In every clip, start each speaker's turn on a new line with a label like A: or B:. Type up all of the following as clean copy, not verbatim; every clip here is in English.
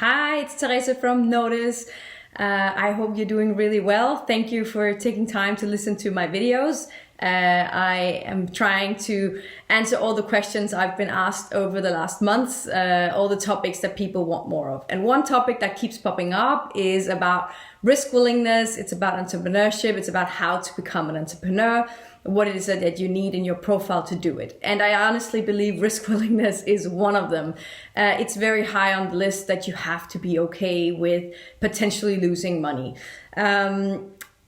A: Hi, it's Teresa from Notice. I hope you're doing really well. Thank you for taking time to listen to my videos. I am trying to answer all the questions I've been asked over the last months, all the topics that people want more of. And one topic that keeps popping up is about risk willingness. It's about entrepreneurship. It's about how to become an entrepreneur, what it is that you need in your profile to do it. And I honestly believe risk willingness is one of them. It's very high on the list that you have to be okay with potentially losing money.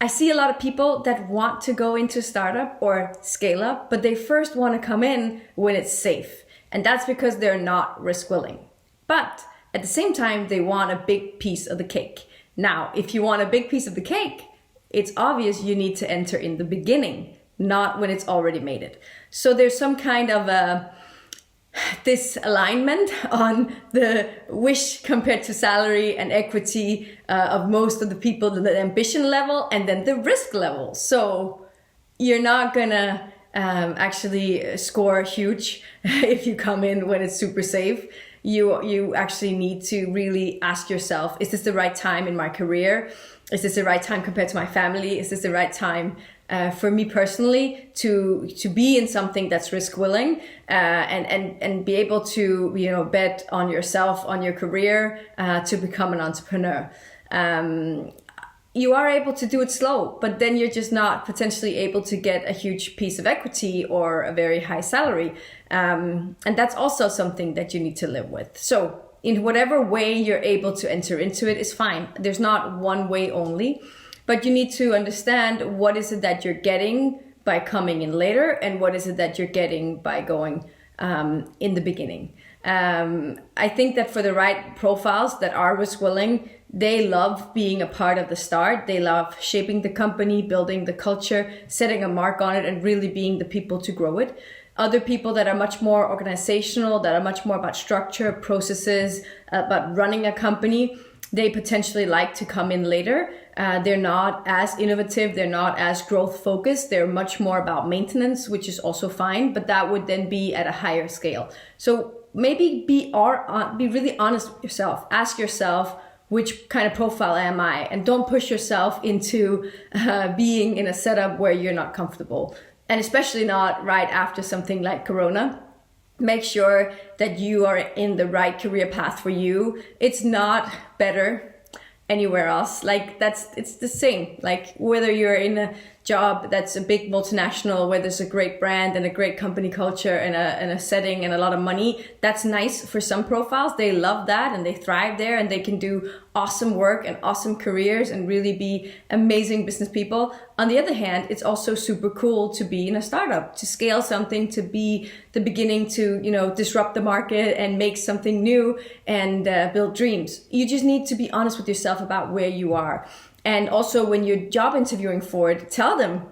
A: I see a lot of people that want to go into startup or scale up, but they first want to come in when it's safe. And that's because they're not risk willing. But at the same time, they want a big piece of the cake. Now, if you want a big piece of the cake, it's obvious you need to enter in the beginning, not when it's already made it. So there's some kind of a disalignment on the wish compared to salary and equity of most of the people, the ambition level, and then the risk level. So you're not gonna actually score huge if you come in when it's super safe. You actually need to really ask yourself, is this the right time in my career? Is this the right time compared to my family? Is this the right time for me personally to be in something that's risk willing and be able to bet on yourself, on your career to become an entrepreneur? You are able to do it slow, but then you're just not potentially able to get a huge piece of equity or a very high salary. And that's also something that you need to live with. So in whatever way you're able to enter into it is fine. There's not one way only, but you need to understand what is it that you're getting by coming in later and what is it that you're getting by going in the beginning. I think that for the right profiles that are risk willing, they love being a part of the start. They love shaping the company, building the culture, setting a mark on it, and really being the people to grow it. Other people that are much more organizational, that are much more about structure, processes, about running a company, they potentially like to come in later. They're not as innovative, they're not as growth focused, they're much more about maintenance, which is also fine, but that would then be at a higher scale. So maybe be really honest with yourself. Ask yourself, which kind of profile am I? And don't push yourself into being in a setup where you're not comfortable. And especially not right after something like Corona. Make sure that you are in the right career path for you. It's not better anywhere else. It's the same. Like whether you're in a job that's a big multinational where there's a great brand and a great company culture and a setting and a lot of money, that's nice for some profiles. They love that and they thrive there and they can do awesome work and awesome careers and really be amazing business people. On the other hand, it's also super cool to be in a startup, to scale something, to be the beginning to, disrupt the market and make something new and build dreams. You just need to be honest with yourself about where you are. And also when you're job interviewing for it, tell them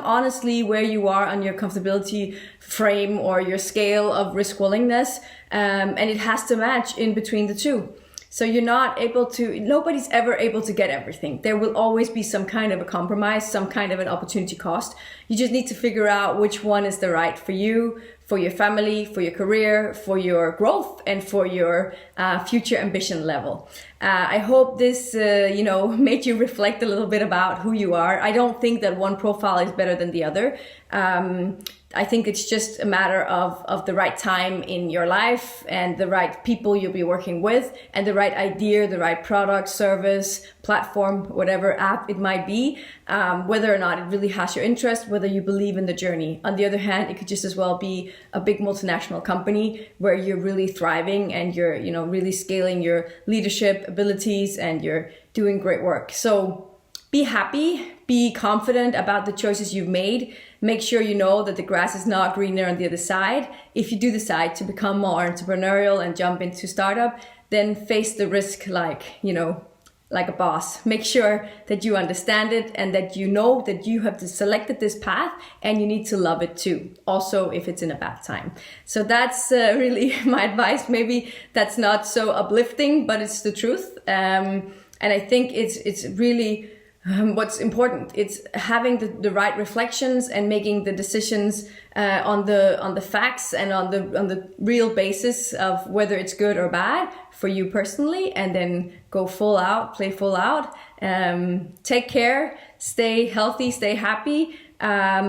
A: honestly where you are on your comfortability frame or your scale of risk willingness. And it has to match in between the two. So nobody's ever able to get everything. There will always be some kind of a compromise, some kind of an opportunity cost. You just need to figure out which one is the right for you, for your family, for your career, for your growth, and for your future ambition level. I hope this, made you reflect a little bit about who you are. I don't think that one profile is better than the other. I think it's just a matter of the right time in your life and the right people you'll be working with and the right idea, the right product, service, platform, whatever app it might be, whether or not it really has your interest, whether you believe in the journey. On the other hand, it could just as well be a big multinational company where you're really thriving and you're, really scaling your leadership abilities and you're doing great work. So be happy, be confident about the choices you've made. Make sure you know that the grass is not greener on the other side. If you do decide to become more entrepreneurial and jump into startup, then face the risk like a boss. Make sure that you understand it and that you know that you have selected this path and you need to love it too. Also, if it's in a bad time. So that's really my advice. Maybe that's not so uplifting, but it's the truth. And I think it's really what's important. It's having the right reflections and making the decisions on the facts and on the real basis of whether it's good or bad for you personally, and then go full out, play full out. Take care, stay healthy, stay happy.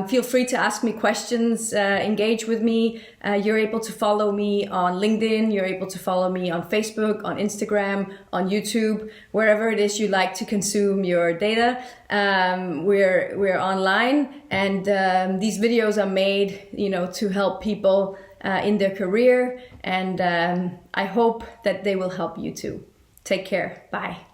A: Feel free to ask me questions, engage with me. You're able to follow me on LinkedIn. You're able to follow me on Facebook, on Instagram, on YouTube, wherever it is you like to consume your data. We're online, and these videos are made, to help people in their career. And I hope that they will help you too. Take care. Bye.